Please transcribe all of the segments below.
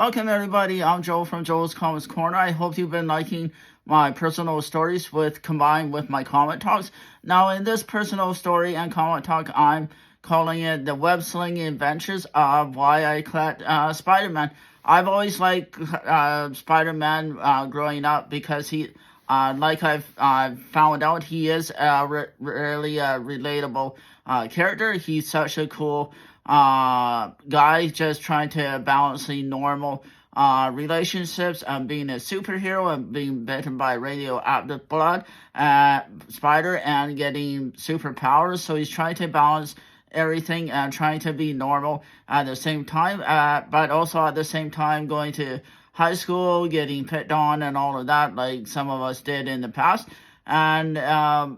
Welcome everybody, I'm Joe from Joe's Comics Corner. I hope you've been liking my personal stories combined with my comic talks. Now in this personal story and comic talk, I'm calling it the web slinging adventures of why I collect Spider-Man. I've always liked Spider-Man growing up because he, like I've found out, he is a really relatable character. He's such a cool guy, just trying to balance the normal relationships and being a superhero and being bitten by radioactive blood spider and getting superpowers. So he's trying to balance everything and trying to be normal at the same time, but also at the same time going to high school, getting picked on and all of that, like some of us did in the past. And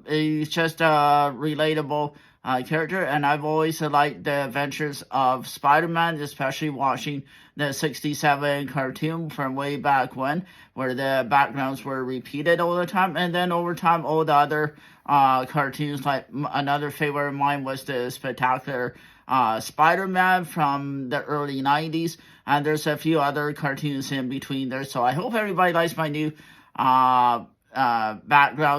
he's just a relatable character, and I've always liked the adventures of Spider-Man, especially watching the 67 cartoon from way back when, where the backgrounds were repeated all the time, and then over time all the other cartoons. Like another favorite of mine was the Spectacular Spider-Man from the early 90s, and there's a few other cartoons in between there. So I hope everybody likes my new background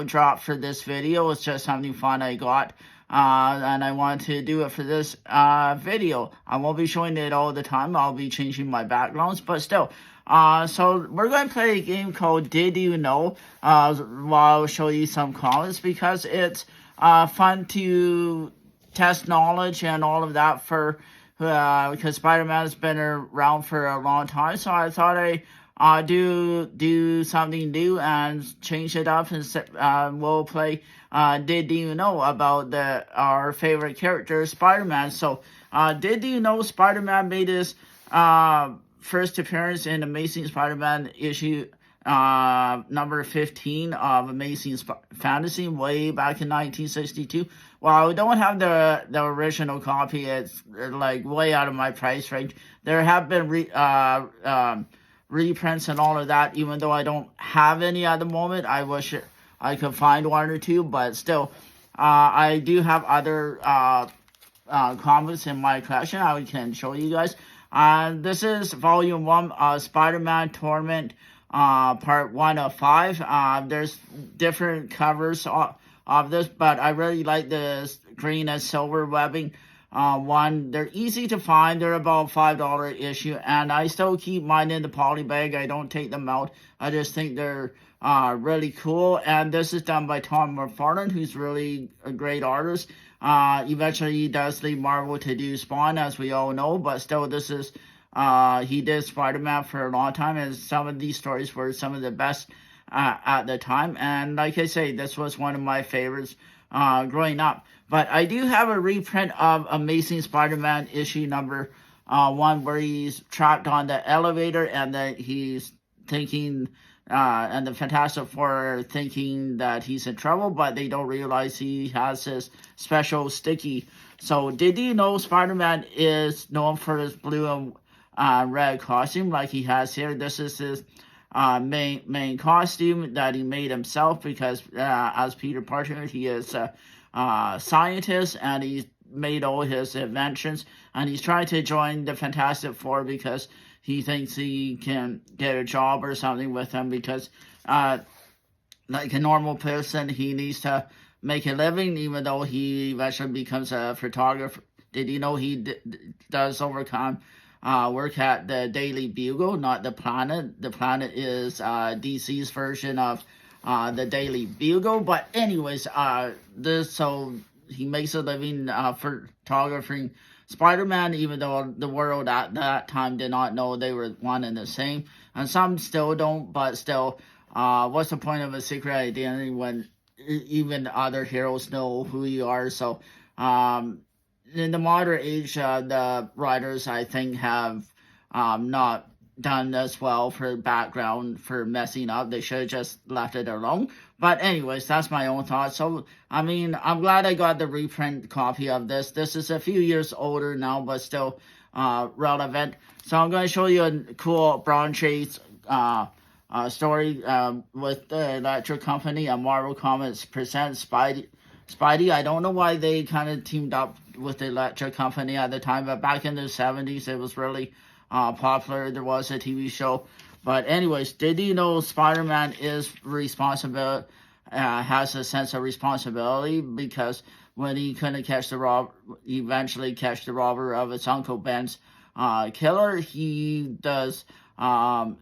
drop for this video. It's just something fun I got. And I want to do it for this video. I won't be showing it all the time. I'll be changing my backgrounds, but still. So we're going to play a game called Did You Know? While I'll show you some comments, because it's fun to test knowledge and all of that for because Spider-Man has been around for a long time. So I thought I'd do something new and change it up, and we'll play Did You Know about our favorite character, Spider-Man. So did you know Spider-Man made his first appearance in Amazing Spider-Man issue number 15 of Amazing Fantasy way back in 1962. Well, I don't have the original copy. It's like way out of my price range. There have been reprints and all of that, even though I don't have any at the moment. I wish I could find one or two, but still, I do have other comics in my collection I can show you guys. This is volume 1, Spider-Man Torment, part 1 of 5. There's different covers of this, but I really like the green and silver webbing one. They're easy to find. They're about $5 issue, and I still keep mine in the poly bag. I don't take them out. I just think they're really cool. And this is done by Tom McFarlane, who's really a great artist. Eventually he does leave Marvel to do Spawn, as we all know, but still, this is he did Spider-Man for a long time, and some of these stories were some of the best at the time. And like I say, this was one of my favorites growing up. But I do have a reprint of Amazing Spider-Man issue number 1, where he's trapped on the elevator, and that he's thinking, and the Fantastic Four are thinking that he's in trouble, but they don't realize he has his special sticky. So did you know Spider-Man is known for his blue and red costume like he has here? This is his main costume that he made himself, because as Peter Parker, he is a scientist, and he's made all his inventions, and he's trying to join the Fantastic Four because he thinks he can get a job or something with them, because like a normal person, he needs to make a living, even though he eventually becomes a photographer. Did you know he does overcome work at the Daily Bugle, not the Planet? The Planet is DC's version of the Daily Bugle. But anyways, so he makes a living photographing Spider-Man, even though the world at that time did not know they were one and the same, and some still don't. But still, what's the point of a secret identity when even other heroes know who you are? So in the modern age, the writers, I think, have not done as well for background for messing up. They should have just left it alone. But anyways, that's my own thoughts. So I mean, I'm glad I got the reprint copy of this. This is a few years older now, but still relevant. So I'm going to show you a cool Brown Chase story with the Electric Company and Marvel Comics presents Spidey. I don't know why they kind of teamed up with the Electric Company at the time, but back in the 70s, it was really popular there was a TV show. But anyways, did you know Spider-Man is responsible, has a sense of responsibility because when he couldn't catch the eventually catch the robber of his Uncle Ben's killer, he does go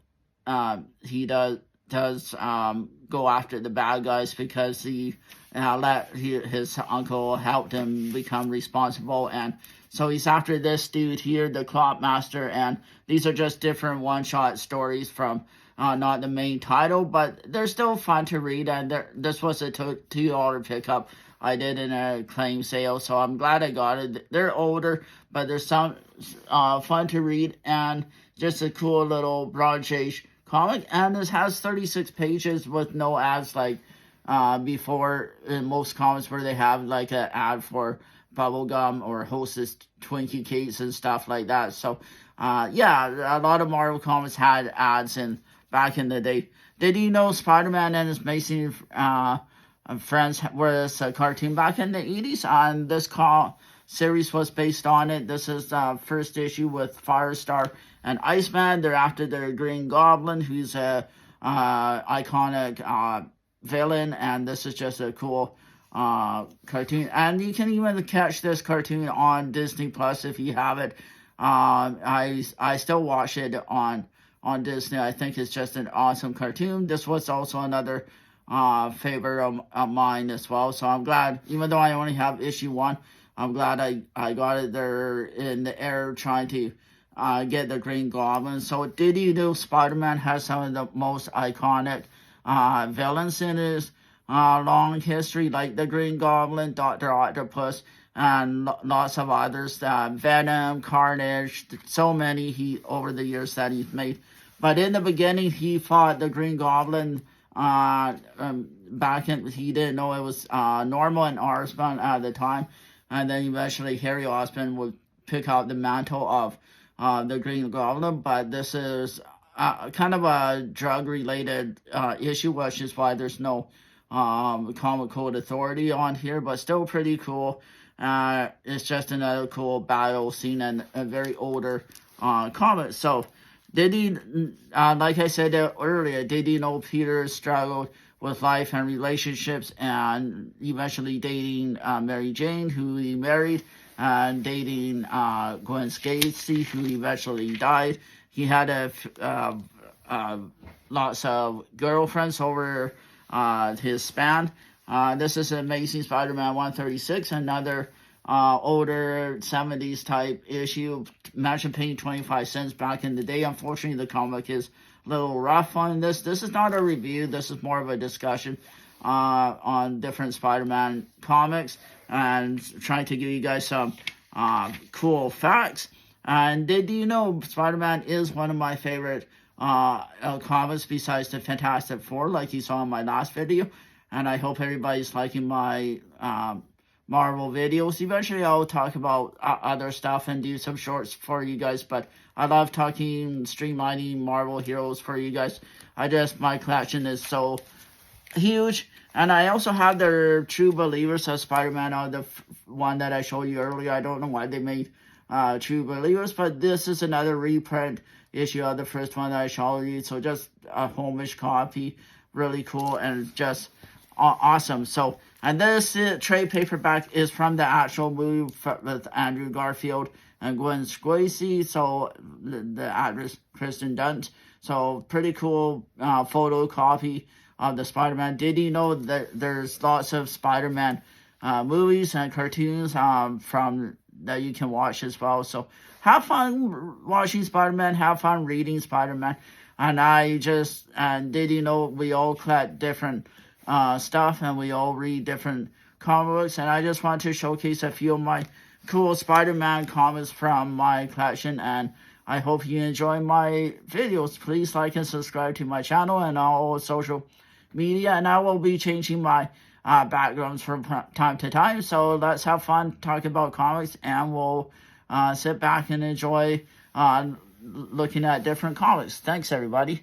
after the bad guys because he his uncle helped him become responsible, and so he's after this dude here, the Clock Master, and these are just different one-shot stories from not the main title, but they're still fun to read, and this was a $2 pickup I did in a claim sale, so I'm glad I got it. They're older, but they're some fun to read, and just a cool little Bronze Age comic, and this has 36 pages with no ads like before in most comics where they have like an ad for bubblegum or Hostess Twinkie cakes and stuff like that. So yeah, a lot of Marvel comics had ads back in the day. Did you know Spider-Man and his amazing friends was a cartoon back in the 80s? And this series was based on it. This is the first issue with Firestar and Iceman. They're after their Green Goblin, who's a iconic villain, and this is just a cool cartoon. And you can even catch this cartoon on Disney Plus if you have it. I still watch it on Disney. I think it's just an awesome cartoon. This was also another favorite of mine as well. So I'm glad, even though I only have issue 1, I'm glad I got it there in the air trying to get the Green Goblin. So did you know Spider-Man has some of the most iconic villains in his long history, like the Green Goblin, Dr. Octopus, and lots of others, Venom, Carnage, so many over the years that he's made. But in the beginning, he fought the Green Goblin he didn't know it was Norman Osborn at the time, and then eventually Harry Osborn would pick up the mantle of the Green Goblin. But this is kind of a drug-related issue, which is why there's no Comic Code Authority on here, but still pretty cool. It's just another cool battle scene and a very older comic. So, like I said earlier, did you know Peter struggled with life and relationships and eventually dating Mary Jane, who he married, and dating Gwen Stacy, who eventually died. He had lots of girlfriends over his span. This is Amazing Spider-Man 136, another older 70s type issue. Imagine paying 25 cents back in the day. Unfortunately, the comic is a little rough on this. This is not a review. This is more of a discussion on different Spider-Man comics and trying to give you guys some cool facts. And did you know Spider-Man is one of my favorite comics besides the Fantastic Four, like you saw in my last video? And I hope everybody's liking my Marvel videos. Eventually, I'll talk about other stuff and do some shorts for you guys. But I love talking, streamlining Marvel heroes for you guys. My collection is so huge. And I also have the True Believers of Spider-Man, the one that I showed you earlier. I don't know why they made True Believers, but this is another reprint issue of the first one that I showed you. So just a homage copy. Really cool and just awesome. So, and this trade paperback is from the actual movie with Andrew Garfield and Gwen Stacy. So the actress Kristen Dunst. So pretty cool photocopy of the Spider-Man. Did you know that there's lots of Spider-Man movies and cartoons from that you can watch as well? So have fun watching Spider-Man. Have fun reading Spider-Man. And did you know we all collect different stuff and we all read different comic books, and I just want to showcase a few of my cool Spider-Man comics from my collection, and I hope you enjoy my videos. Please like and subscribe to my channel and all social media, and I will be changing my backgrounds from time to time. So let's have fun talking about comics, and we'll sit back and enjoy looking at different comics. Thanks, everybody.